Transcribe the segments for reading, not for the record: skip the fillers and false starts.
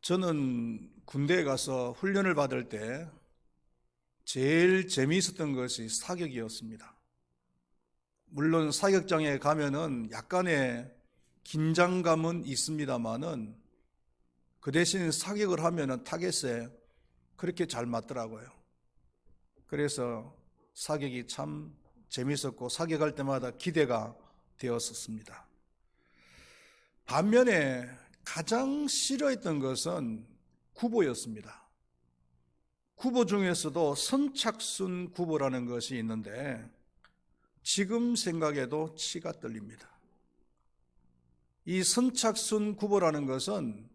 저는 군대에 가서 훈련을 받을 때 제일 재미있었던 것이 사격이었습니다. 물론 사격장에 가면은 약간의 긴장감은 있습니다만은 그 대신 사격을 하면은 타겟에 그렇게 잘 맞더라고요. 그래서 사격이 참 재미있었고 사격할 때마다 기대가 되었었습니다. 반면에 가장 싫어했던 것은 구보였습니다. 구보 중에서도 선착순 구보라는 것이 있는데 지금 생각해도 치가 떨립니다. 이 선착순 구보라는 것은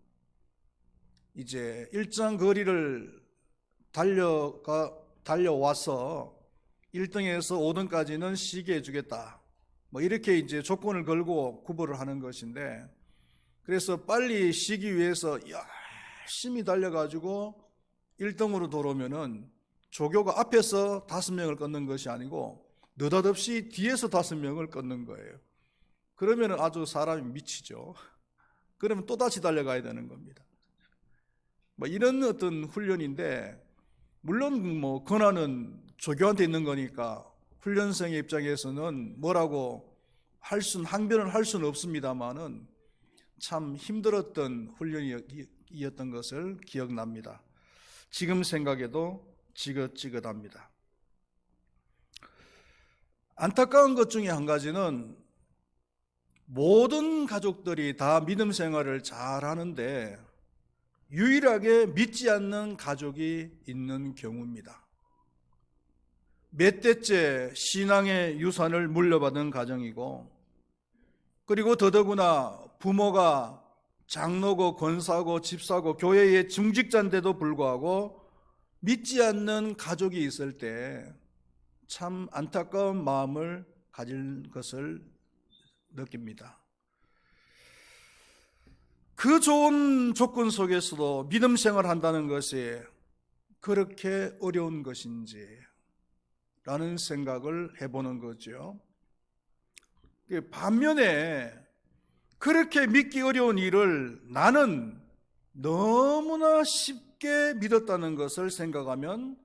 이제 일정 거리를 달려와서 1등에서 5등까지는 쉬게 해주겠다. 이렇게 이제 조건을 걸고 구보를 하는 것인데, 그래서 빨리 쉬기 위해서 열심히 달려가지고 1등으로 돌아오면은 조교가 앞에서 5명을 꺾는 것이 아니고 느닷없이 뒤에서 5명을 꺾는 거예요. 그러면 아주 사람이 미치죠. 그러면 또다시 달려가야 되는 겁니다. 이런 어떤 훈련인데, 물론 권한은 조교한테 있는 거니까 훈련생의 입장에서는 뭐라고 항변을 할 수는 없습니다만은 참 힘들었던 훈련이었던 것을 기억납니다. 지금 생각해도 지긋지긋합니다. 안타까운 것 중에 한 가지는 모든 가족들이 다 믿음 생활을 잘 하는데 유일하게 믿지 않는 가족이 있는 경우입니다. 몇 대째 신앙의 유산을 물려받은 가정이고, 그리고 더더구나 부모가 장로고 권사고 집사고 교회의 중직자인데도 불구하고 믿지 않는 가족이 있을 때 참 안타까운 마음을 가질 것을 느낍니다. 그 좋은 조건 속에서도 믿음 생활을 한다는 것이 그렇게 어려운 것인지 라는 생각을 해보는 거죠. 반면에 그렇게 믿기 어려운 일을 나는 너무나 쉽게 믿었다는 것을 생각하면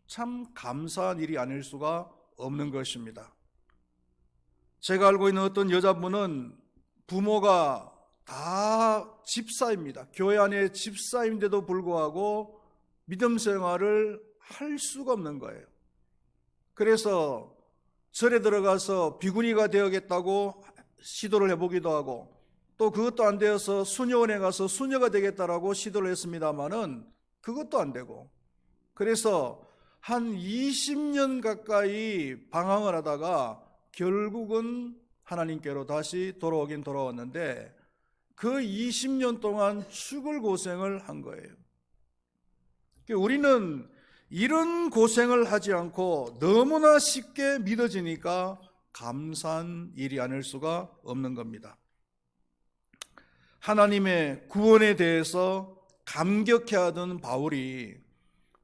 참 감사한 일이 아닐 수가 없는 것입니다. 제가 알고 있는 어떤 여자분은 부모가 다 집사입니다. 교회 안에 집사인데도 불구하고 믿음 생활을 할 수가 없는 거예요. 그래서 절에 들어가서 비구니가 되어야겠다고 시도를 해보기도 하고, 또 그것도 안 되어서 수녀원에 가서 수녀가 되겠다라고 시도를 했습니다마는 그것도 안 되고, 그래서 한 20년 가까이 방황을 하다가 결국은 하나님께로 다시 돌아오긴 돌아왔는데 그 20년 동안 죽을 고생을 한 거예요. 우리는 이런 고생을 하지 않고 너무나 쉽게 믿어지니까 감사한 일이 아닐 수가 없는 겁니다. 하나님의 구원에 대해서 감격해하던 바울이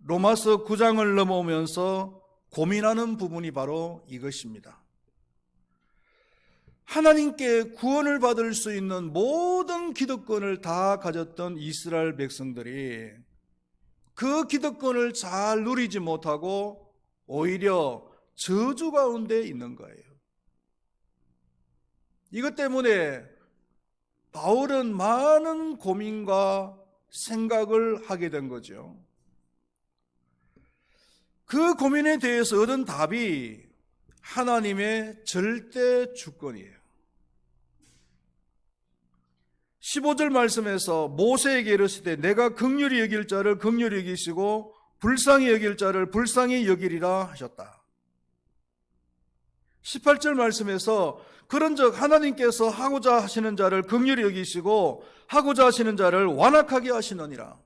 로마서 9장을 넘어오면서 고민하는 부분이 바로 이것입니다. 하나님께 구원을 받을 수 있는 모든 기득권을 다 가졌던 이스라엘 백성들이 그 기득권을 잘 누리지 못하고 오히려 저주 가운데 있는 거예요. 이것 때문에 바울은 많은 고민과 생각을 하게 된 거죠. 그 고민에 대해서 얻은 답이 하나님의 절대 주권이에요. 15절 말씀에서 모세에게 이르시되 내가 긍휼히 여길 자를 긍휼히 여기시고 불쌍히 여길 자를 불쌍히 여기리라 하셨다. 18절 말씀에서 그런즉 하나님께서 하고자 하시는 자를 긍휼히 여기시고 하고자 하시는 자를 완악하게 하시느니라.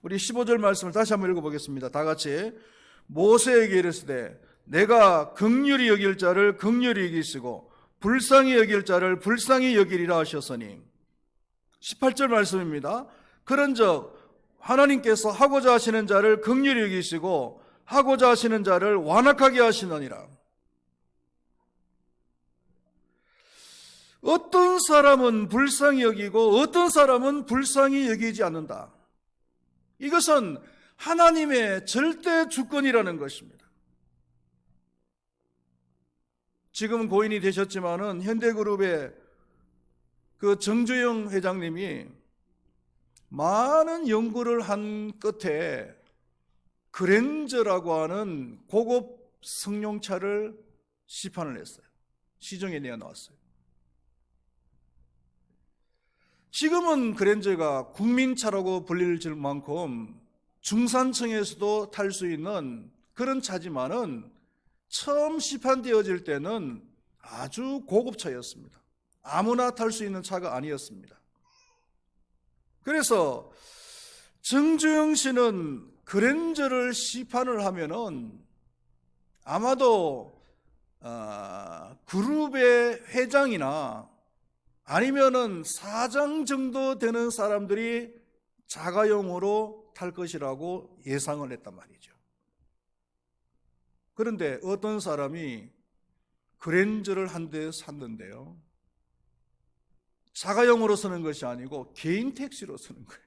우리 15절 말씀을 다시 한번 읽어보겠습니다. 다 같이. 모세에게 이르시되 내가 긍휼히 여길 자를 긍휼히 여기시고 불쌍히 여길 자를 불쌍히 여기리라 하셨으니. 18절 말씀입니다. 그런즉 하나님께서 하고자 하시는 자를 긍휼히 여기시고 하고자 하시는 자를 완악하게 하시느니라. 어떤 사람은 불쌍히 여기고 어떤 사람은 불쌍히 여기지 않는다. 이것은 하나님의 절대 주권이라는 것입니다. 지금은 고인이 되셨지만은 현대그룹의 그 정주영 회장님이 많은 연구를 한 끝에 그랜저라고 하는 고급 승용차를 시판을 했어요. 시중에 내어놓았어요. 지금은 그랜저가 국민차라고 불릴 만큼 중산층에서도 탈 수 있는 그런 차지만은 처음 시판되어질 때는 아주 고급차였습니다. 아무나 탈 수 있는 차가 아니었습니다. 그래서 정주영 씨는 그랜저를 시판을 하면은 아마도 그룹의 회장이나 아니면은 사장 정도 되는 사람들이 자가용으로 탈 것이라고 예상을 했단 말이죠. 그런데 어떤 사람이 그랜저를 한 대 샀는데요, 자가용으로 쓰는 것이 아니고 개인 택시로 쓰는 거예요.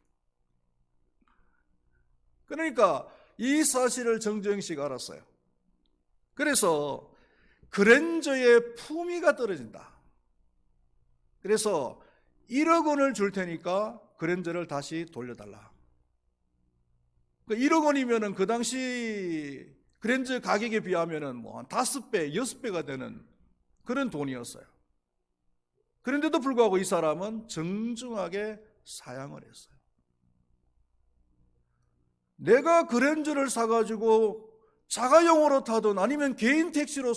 그러니까 이 사실을 정주영 씨가 알았어요. 그래서 그랜저의 품위가 떨어진다. 그래서 1억 원을 줄 테니까 그랜저를 다시 돌려달라. 1억 원이면은 그 당시 그랜저 가격에 비하면은 뭐 한 5배, 6배가 되는 그런 돈이었어요. 그런데도 불구하고 이 사람은 정중하게 사양을 했어요. 내가 그랜저를 사가지고 자가용으로 타든 아니면 개인 택시로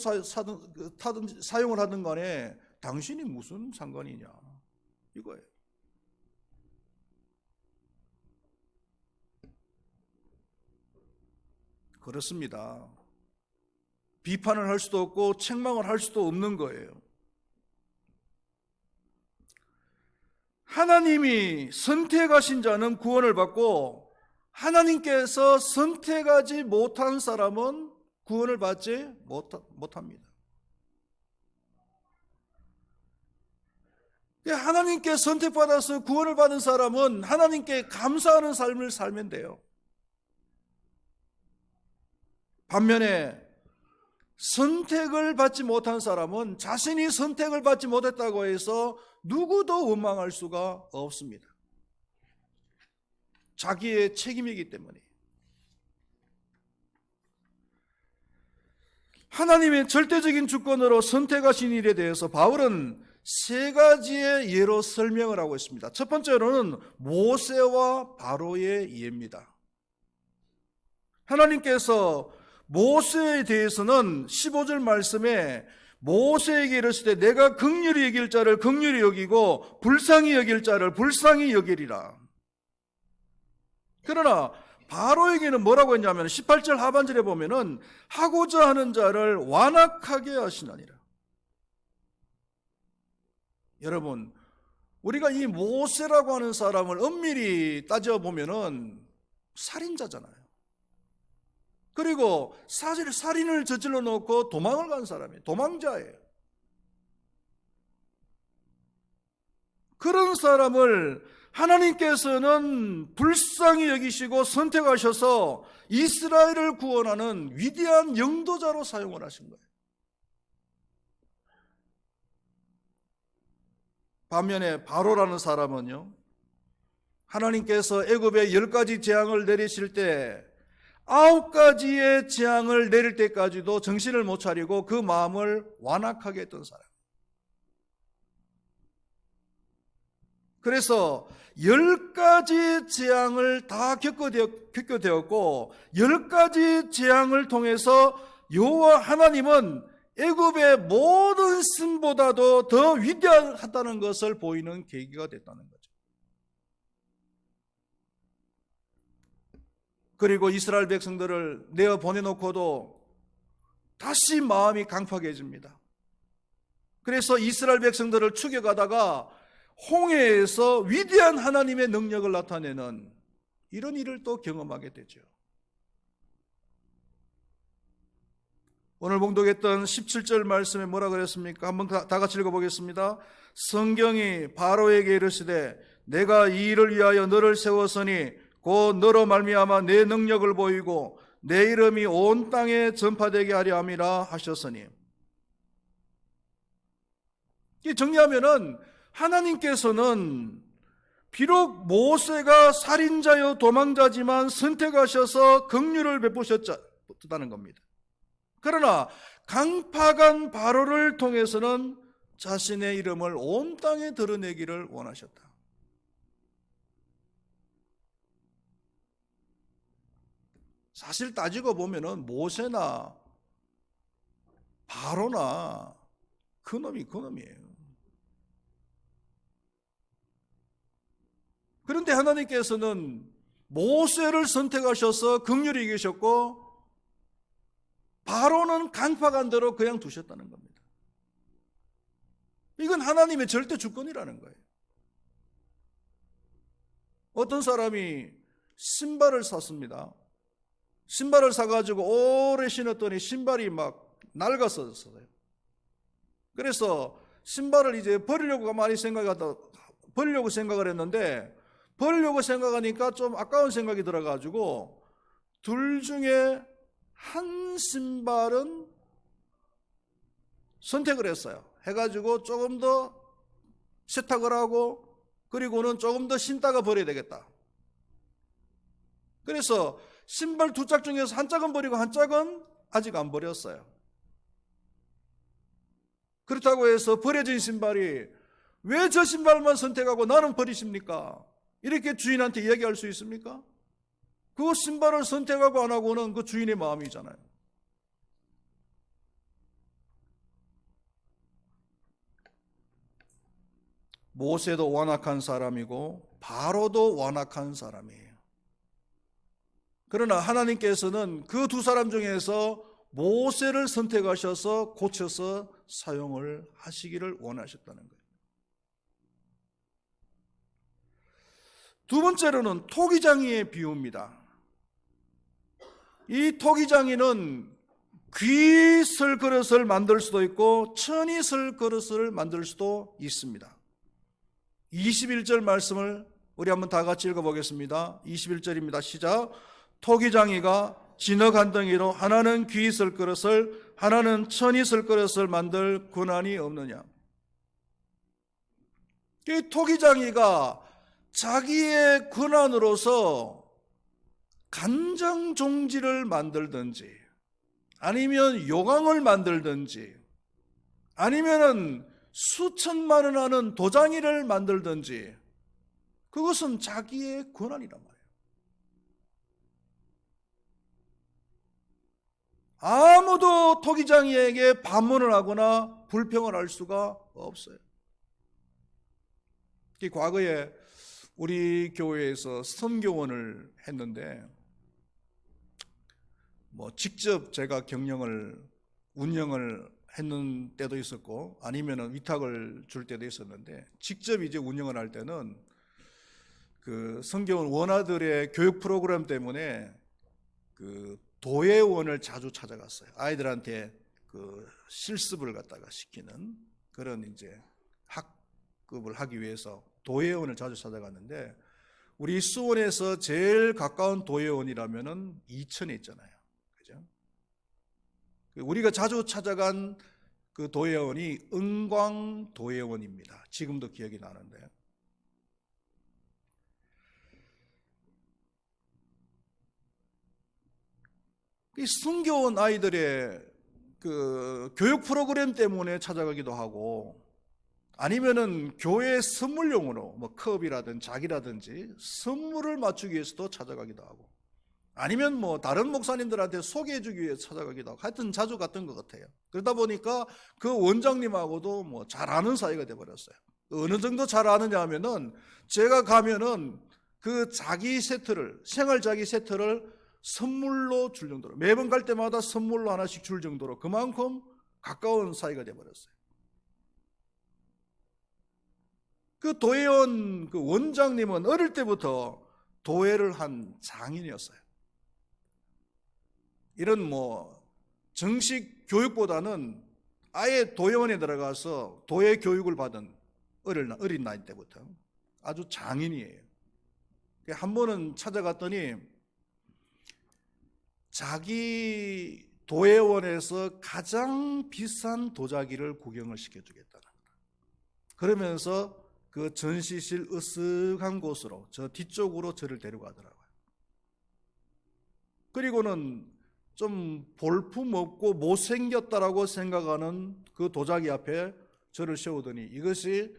타든 사용을 하든 간에 당신이 무슨 상관이냐 이거예요. 그렇습니다. 비판을 할 수도 없고 책망을 할 수도 없는 거예요. 하나님이 선택하신 자는 구원을 받고 하나님께서 선택하지 못한 사람은 구원을 받지 못합니다. 하나님께 선택받아서 구원을 받은 사람은 하나님께 감사하는 삶을 살면 돼요. 반면에 선택을 받지 못한 사람은 자신이 선택을 받지 못했다고 해서 누구도 원망할 수가 없습니다. 자기의 책임이기 때문에. 하나님의 절대적인 주권으로 선택하신 일에 대해서 바울은 3가지의 예로 설명을 하고 있습니다. 첫 번째로는 모세와 바로의 예입니다. 하나님께서 모세에 대해서는 15절 말씀에 모세에게 이르시되 내가 긍휼히 여길 자를 긍휼히 여기고 불쌍히 여길 자를 불쌍히 여기리라. 그러나 바로에게는 뭐라고 했냐면 18절 하반절에 보면은 하고자 하는 자를 완악하게 하시나니라. 여러분, 우리가 이 모세라고 하는 사람을 엄밀히 따져보면은 살인자잖아요. 그리고 사실 살인을 저질러 놓고 도망을 간 사람이에요. 도망자예요. 그런 사람을 하나님께서는 불쌍히 여기시고 선택하셔서 이스라엘을 구원하는 위대한 영도자로 사용을 하신 거예요. 반면에 바로라는 사람은요, 하나님께서 애굽에 10가지 재앙을 내리실 때 9가지의 재앙을 내릴 때까지도 정신을 못 차리고 그 마음을 완악하게 했던 사람. 그래서 10가지 재앙을 다 겪게 되었고 10가지 재앙을 통해서 여호와 하나님은 애굽의 모든 신보다도 더 위대하다는 것을 보이는 계기가 됐다는 거죠. 그리고 이스라엘 백성들을 내어 보내놓고도 다시 마음이 강팍해집니다. 그래서 이스라엘 백성들을 추격하다가 홍해에서 위대한 하나님의 능력을 나타내는 이런 일을 또 경험하게 되죠. 오늘 봉독했던 17절 말씀에 뭐라 그랬습니까? 한번 다 같이 읽어보겠습니다. 성경이 바로에게 이르시되 내가 이 일을 위하여 너를 세웠으니 곧 너로 말미암아 내 능력을 보이고 내 이름이 온 땅에 전파되게 하려 함이라 하셨으니. 이 정리하면은 하나님께서는 비록 모세가 살인자요 도망자지만 선택하셔서 긍휼을 베푸셨다는 겁니다. 그러나 강팍한 바로를 통해서는 자신의 이름을 온 땅에 드러내기를 원하셨다. 사실 따지고 보면은 모세나 바로나 그놈이에요. 그런데 하나님께서는 모세를 선택하셔서 긍휼히 여기셨고 바로는 강팍한 대로 그냥 두셨다는 겁니다. 이건 하나님의 절대 주권이라는 거예요. 어떤 사람이 신발을 샀습니다. 신발을 사가지고 오래 신었더니 신발이 막 낡았었어요. 그래서 신발을 이제 버리려고 생각을 했는데 버리려고 생각하니까 좀 아까운 생각이 들어가지고 둘 중에 한 신발은 선택을 했어요. 해가지고 조금 더 세탁을 하고 그리고는 조금 더 신다가 버려야 되겠다. 그래서 신발 두 짝 중에서 한 짝은 버리고 한 짝은 아직 안 버렸어요. 그렇다고 해서 버려진 신발이 왜 저 신발만 선택하고 나는 버리십니까? 이렇게 주인한테 이야기할 수 있습니까? 그 신발을 선택하고 안 하고는 그 주인의 마음이잖아요. 모세도 완악한 사람이고 바로도 완악한 사람이에요. 그러나 하나님께서는 그 두 사람 중에서 모세를 선택하셔서 고쳐서 사용을 하시기를 원하셨다는 거예요. 두 번째로는 토기장이의 비유입니다. 이 토기장이는 귀 쓸 그릇을 만들 수도 있고 천이 쓸 그릇을 만들 수도 있습니다. 21절 말씀을 우리 한번 다 같이 읽어보겠습니다. 21절입니다. 시작. 토기장이가 진흙 한 덩이로 하나는 귀 쓸 그릇을 하나는 천이 쓸 그릇을 만들 권한이 없느냐. 이 토기장이가 자기의 권한으로서 간장종지를 만들든지 아니면 요강을 만들든지 아니면은 수천만 원 하는 도장이를 만들든지 그것은 자기의 권한이란 말이에요. 아무도 토기장이에게 반문을 하거나 불평을 할 수가 없어요. 과거에 우리 교회에서 선교원을 했는데 직접 제가 운영을 했는 때도 있었고 아니면 위탁을 줄 때도 있었는데 직접 이제 운영을 할 때는 그 선교원 원아들의 교육 프로그램 때문에 그 도예원을 자주 찾아갔어요. 아이들한테 그 실습을 갖다가 시키는 그런 이제 학급을 하기 위해서 도예원을 자주 찾아갔는데 우리 수원에서 제일 가까운 도예원이라면은 이천에 있잖아요. 그죠? 우리가 자주 찾아간 그 도예원이 은광 도예원입니다. 지금도 기억이 나는데. 이 순교원 아이들의 그 교육 프로그램 때문에 찾아가기도 하고 아니면은 교회 선물용으로 컵이라든지 작이라든지 선물을 맞추기 위해서도 찾아가기도 하고 아니면 다른 목사님들한테 소개해 주기 위해서 찾아가기도 하고 하여튼 자주 갔던 것 같아요. 그러다 보니까 그 원장님하고도 잘 아는 사이가 돼버렸어요. 어느 정도 잘 아느냐 하면은 제가 가면은 그 자기 세트를 생활 자기 세트를 선물로 줄 정도로 매번 갈 때마다 선물로 하나씩 줄 정도로 그만큼 가까운 사이가 돼버렸어요. 그 도예원 그 원장님은 어릴 때부터 도예를 한 장인이었어요. 이런 정식 교육보다는 아예 도형원에 들어가서 도예 교육을 받은 어린 나이 때부터 아주 장인이에요. 한 번은 찾아갔더니 자기 도예원에서 가장 비싼 도자기를 구경을 시켜주겠다는 거다. 그러면서 그 전시실 으쓱한 곳으로 저 뒤쪽으로 저를 데려가더라고요. 그리고는 좀 볼품없고 못생겼다라고 생각하는 그 도자기 앞에 저를 세우더니 이것이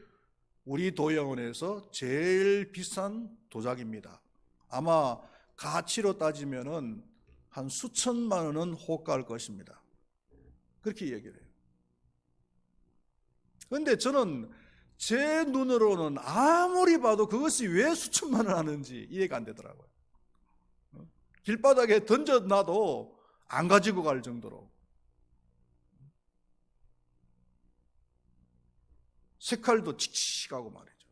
우리 도예원에서 제일 비싼 도자기입니다. 아마 가치로 따지면은 한 수천만 원은 호가할 것입니다. 그렇게 얘기를 해요. 그런데 저는 제 눈으로는 아무리 봐도 그것이 왜 수천만 원 하는지 이해가 안 되더라고요. 길바닥에 던져놔도 안 가지고 갈 정도로. 색깔도 칙칙하고 말이죠.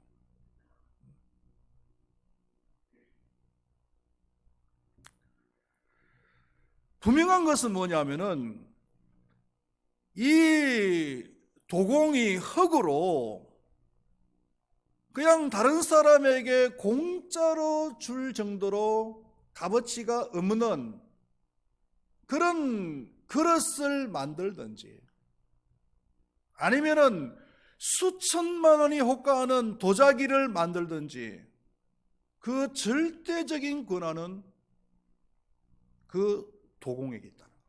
분명한 것은 뭐냐면은 이 도공이 흙으로 그냥 다른 사람에게 공짜로 줄 정도로 값어치가 없는 그런 그릇을 만들든지 아니면은 수천만 원이 호가하는 도자기를 만들든지 그 절대적인 권한은 그 도공에게 있다는 거예요.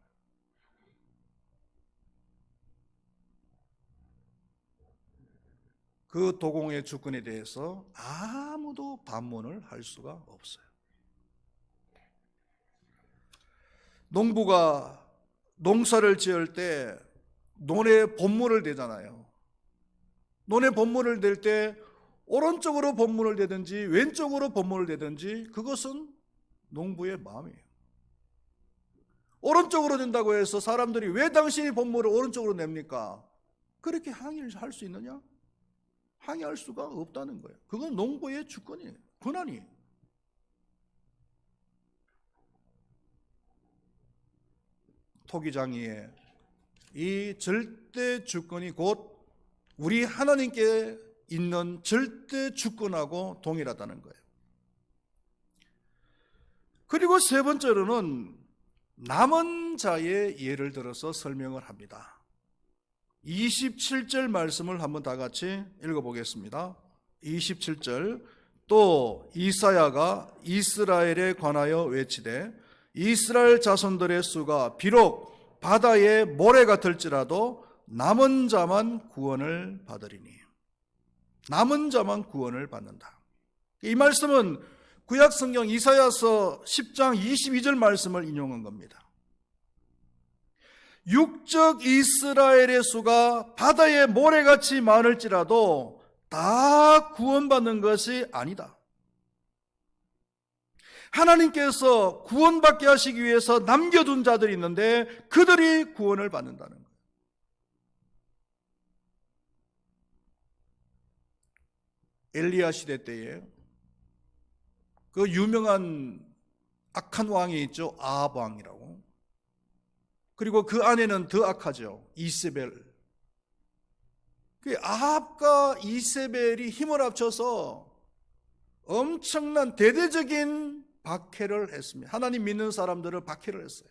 그 도공의 주권에 대해서 아무도 반문을 할 수가 없어요. 농부가 농사를 지을 때 논에 본문을 대잖아요. 논에 본문을 댈 때 오른쪽으로 본문을 대든지 왼쪽으로 본문을 대든지 그것은 농부의 마음이에요. 오른쪽으로 댄다고 해서 사람들이 왜 당신이 본문을 오른쪽으로 냅니까? 그렇게 항의를 할 수 있느냐? 항의할 수가 없다는 거예요. 그건 농부의 주권이에요. 권한이에요. 토기장이의 이 절대 주권이 곧 우리 하나님께 있는 절대 주권하고 동일하다는 거예요. 그리고 세 번째로는 남은 자의 예를 들어서 설명을 합니다. 27절 말씀을 한번 다 같이 읽어보겠습니다. 27절 또 이사야가 이스라엘에 관하여 외치되 이스라엘 자손들의 수가 비록 바다의 모래가 될지라도 남은 자만 구원을 받으리니 남은 자만 구원을 받는다. 이 말씀은 구약성경 이사야서 10장 22절 말씀을 인용한 겁니다. 육적 이스라엘의 수가 바다의 모래같이 많을지라도 다 구원받는 것이 아니다. 하나님께서 구원받게 하시기 위해서 남겨둔 자들이 있는데 그들이 구원을 받는다는 거예요. 엘리야 시대 때에 그 유명한 악한 왕이 있죠. 아합 왕이라고. 그리고 그 안에는 더 악하죠. 이세벨. 그 아합과 이세벨이 힘을 합쳐서 엄청난 대대적인 박해를 했습니다. 하나님 믿는 사람들을 박해를 했어요.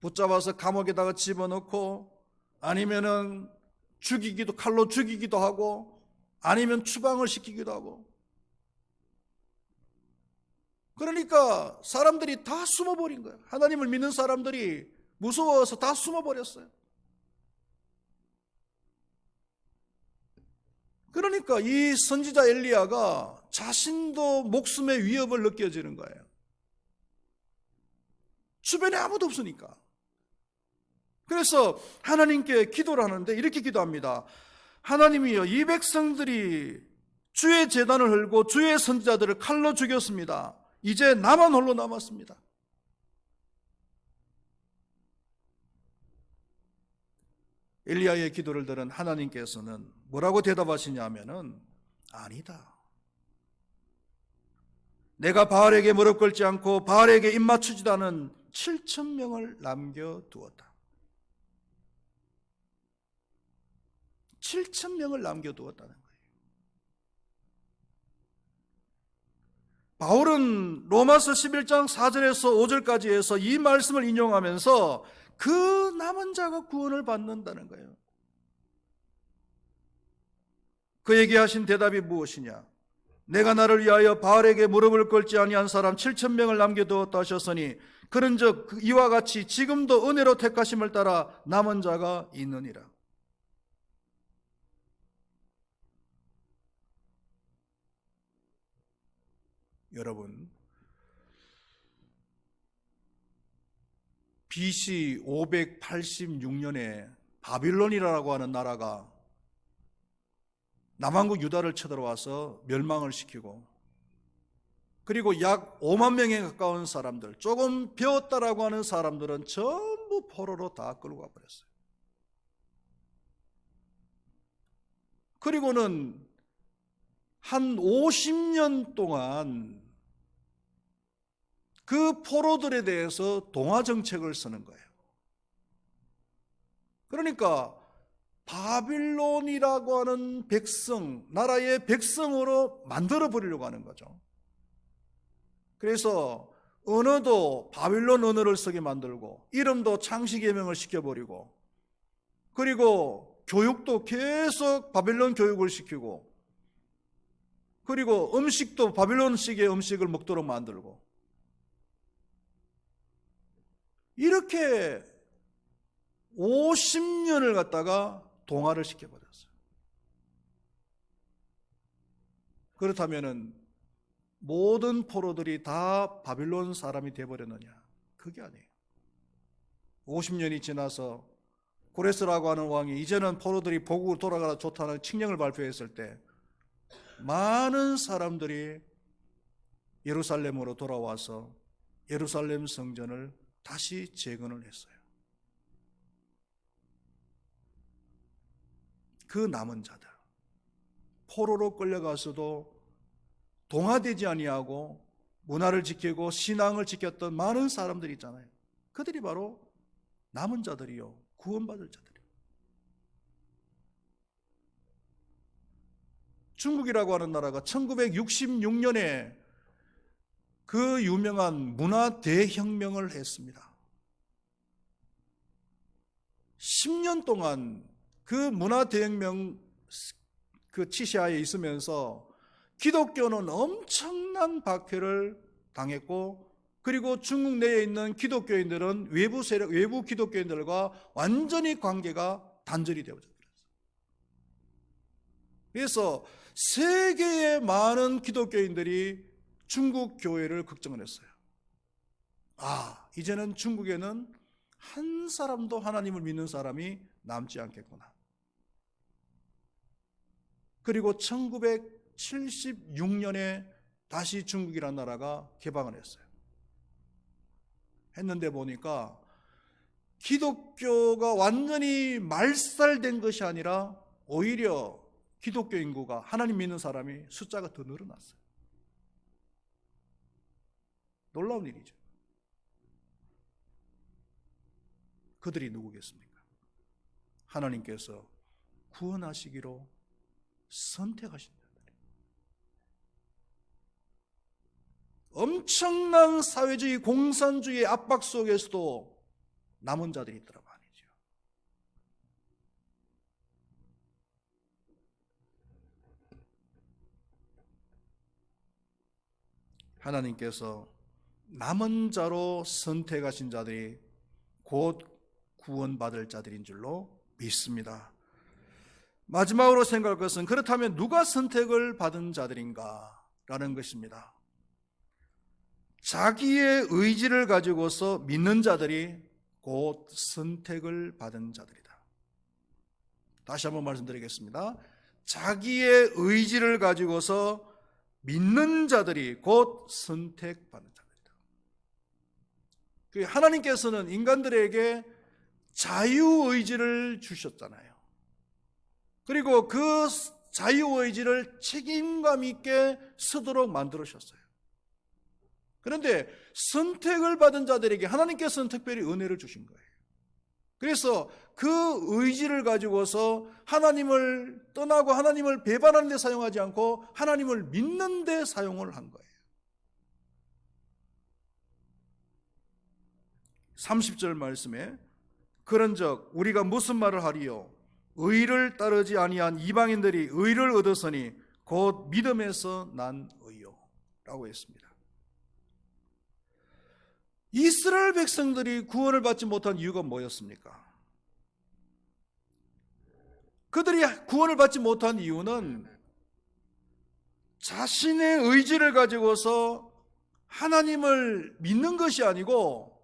붙잡아서 감옥에다가 집어넣고 아니면은 죽이기도 칼로 죽이기도 하고 아니면 추방을 시키기도 하고 그러니까 사람들이 다 숨어버린 거예요. 하나님을 믿는 사람들이 무서워서 다 숨어버렸어요. 그러니까 이 선지자 엘리야가 자신도 목숨의 위협을 느껴지는 거예요. 주변에 아무도 없으니까. 그래서 하나님께 기도를 하는데 이렇게 기도합니다. 하나님이여, 이 백성들이 주의 제단을 헐고 주의 선지자들을 칼로 죽였습니다. 이제 나만 홀로 남았습니다. 엘리야의 기도를 들은 하나님께서는 뭐라고 대답하시냐면은 아니다. 내가 바알에게 무릎 꿇지 않고 바알에게 입 맞추지도 않은 7,000명을 남겨두었다. 7,000명을 남겨두었다는 거예요. 바울은 로마서 11장 4절에서 5절까지 해서 이 말씀을 인용하면서 그 남은 자가 구원을 받는다는 거예요. 그에게 하신 대답이 무엇이냐? 내가 나를 위하여 바알에게 무릎을 꿇지 아니한 사람 7,000명을 남겨두었다 하셨으니 그런즉 이와 같이 지금도 은혜로 택하심을 따라 남은 자가 있느니라. 여러분, BC 586년에 바빌론이라고 하는 나라가 남한국 유다를 쳐들어와서 멸망을 시키고, 그리고 약 5만 명에 가까운 사람들, 조금 배웠다라고 하는 사람들은 전부 포로로 다 끌고 가버렸어요. 그리고는 한 50년 동안 그 포로들에 대해서 동화 정책을 쓰는 거예요. 그러니까 바빌론이라고 하는 백성, 나라의 백성으로 만들어버리려고 하는 거죠. 그래서 언어도 바빌론 언어를 쓰게 만들고, 이름도 창시개명을 시켜버리고, 그리고 교육도 계속 바빌론 교육을 시키고, 그리고 음식도 바빌론식의 음식을 먹도록 만들고, 이렇게 50년을 갖다가 동화를 시켜버렸어요. 그렇다면은 모든 포로들이 다 바빌론 사람이 되어버렸느냐? 그게 아니에요. 50년이 지나서 고레스라고 하는 왕이 이제는 포로들이 보국으로 돌아가라 좋다는 칙령을 발표했을 때 많은 사람들이 예루살렘으로 돌아와서 예루살렘 성전을 다시 재건을 했어요. 그 남은 자들, 포로로 끌려가서도 동화되지 아니하고 문화를 지키고 신앙을 지켰던 많은 사람들이 있잖아요. 그들이 바로 남은 자들이요, 구원받을 자들이요. 중국이라고 하는 나라가 1966년에 그 유명한 문화 대혁명을 했습니다. 10년 동안 그 문화 대혁명 그 치시하에 있으면서 기독교는 엄청난 박해를 당했고, 그리고 중국 내에 있는 기독교인들은 외부 세력, 외부 기독교인들과 완전히 관계가 단절이 되어졌어요. 그래서 세계의 많은 기독교인들이 중국 교회를 걱정을 했어요. 이제는 중국에는 한 사람도 하나님을 믿는 사람이 남지 않겠구나. 그리고 1976년에 다시 중국이라는 나라가 개방을 했어요. 했는데 보니까 기독교가 완전히 말살된 것이 아니라 오히려 기독교 인구가, 하나님 믿는 사람이 숫자가 더 늘어났어요. 놀라운 일이죠. 그들이 누구겠습니까? 하나님께서 구원하시기로 선택하신 자들. 엄청난 사회주의, 공산주의의 압박 속에서도 남은 자들이 있더라 말이죠. 하나님께서 남은 자로 선택하신 자들이 곧 구원받을 자들인 줄로 믿습니다. 마지막으로 생각할 것은, 그렇다면 누가 선택을 받은 자들인가 라는 것입니다. 자기의 의지를 가지고서 믿는 자들이 곧 선택을 받은 자들이다. 다시 한번 말씀드리겠습니다. 자기의 의지를 가지고서 믿는 자들이 곧 선택받는 자들이다. 하나님께서는 인간들에게 자유의지를 주셨잖아요. 그리고 그 자유의지를 책임감 있게 쓰도록 만들으셨어요. 그런데 선택을 받은 자들에게 하나님께서는 특별히 은혜를 주신 거예요. 그래서 그 의지를 가지고서 하나님을 떠나고 하나님을 배반하는 데 사용하지 않고 하나님을 믿는 데 사용을 한 거예요. 30절 말씀에 그런즉 우리가 무슨 말을 하리요? 의를 따르지 아니한 이방인들이 의를 얻었으니 곧 믿음에서 난 의요 라고 했습니다. 이스라엘 백성들이 구원을 받지 못한 이유가 뭐였습니까? 그들이 구원을 받지 못한 이유는 자신의 의지를 가지고서 하나님을 믿는 것이 아니고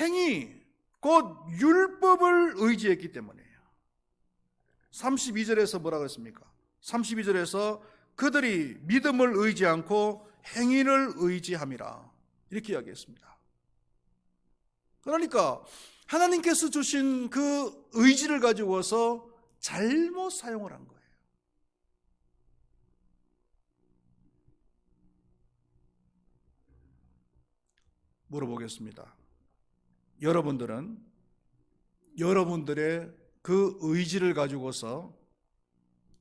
행위, 곧 율법을 의지했기 때문이에요. 32절에서 뭐라고 했습니까? 32절에서 그들이 믿음을 의지 않고 행위를 의지함이라 이렇게 이야기했습니다. 그러니까 하나님께서 주신 그 의지를 가지고서 잘못 사용을 한 거예요. 물어보겠습니다. 여러분들은 여러분들의 그 의지를 가지고서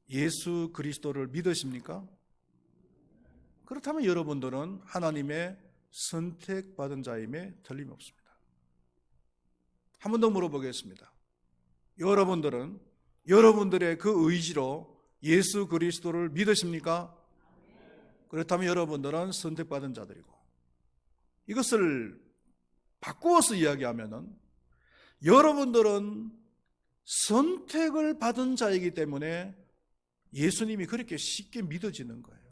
예수 그리스도를 믿으십니까? 그렇다면 여러분들은 하나님의 선택받은 자임에 틀림없습니다. 한 번 더 물어보겠습니다. 여러분들은 여러분들의 그 의지로 예수 그리스도를 믿으십니까? 그렇다면 여러분들은 선택받은 자들이고, 이것을 바꾸어서 이야기하면은 여러분들은 선택을 받은 자이기 때문에 예수님이 그렇게 쉽게 믿어지는 거예요.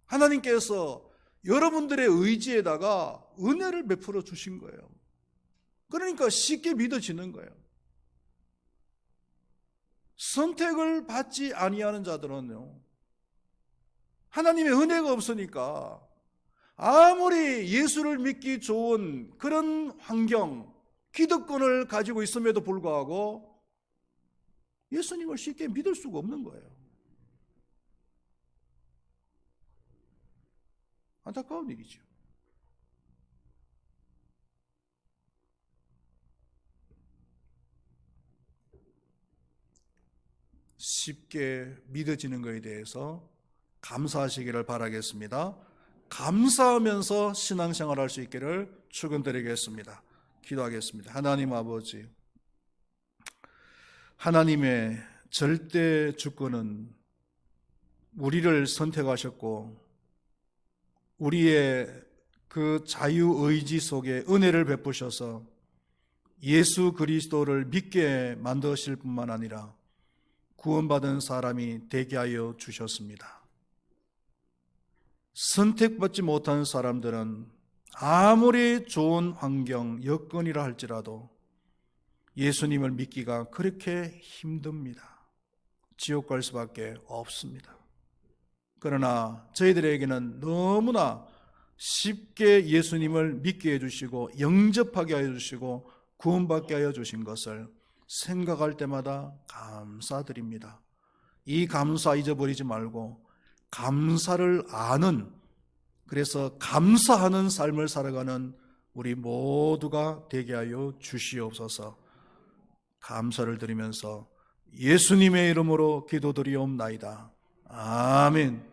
하나님께서 여러분들의 의지에다가 은혜를 베풀어 주신 거예요. 그러니까 쉽게 믿어지는 거예요. 선택을 받지 아니하는 자들은요, 하나님의 은혜가 없으니까 아무리 예수를 믿기 좋은 그런 환경, 기득권을 가지고 있음에도 불구하고 예수님을 쉽게 믿을 수가 없는 거예요. 안타까운 일이죠. 쉽게 믿어지는 것에 대해서 감사하시기를 바라겠습니다. 감사하면서 신앙생활 할 수 있기를 축원드리겠습니다. 기도하겠습니다. 하나님 아버지, 하나님의 절대 주권은 우리를 선택하셨고 우리의 그 자유의지 속에 은혜를 베푸셔서 예수 그리스도를 믿게 만드실 뿐만 아니라 구원받은 사람이 되게 하여 주셨습니다. 선택받지 못한 사람들은 아무리 좋은 환경, 여건이라 할지라도 예수님을 믿기가 그렇게 힘듭니다. 지옥 갈 수밖에 없습니다. 그러나 저희들에게는 너무나 쉽게 예수님을 믿게 해주시고 영접하게 하여 주시고 구원받게 하여 주신 것을 생각할 때마다 감사드립니다. 이 감사 잊어버리지 말고 감사를 아는, 그래서 감사하는 삶을 살아가는 우리 모두가 되게 하여 주시옵소서. 감사를 드리면서 예수님의 이름으로 기도드리옵나이다. 아멘.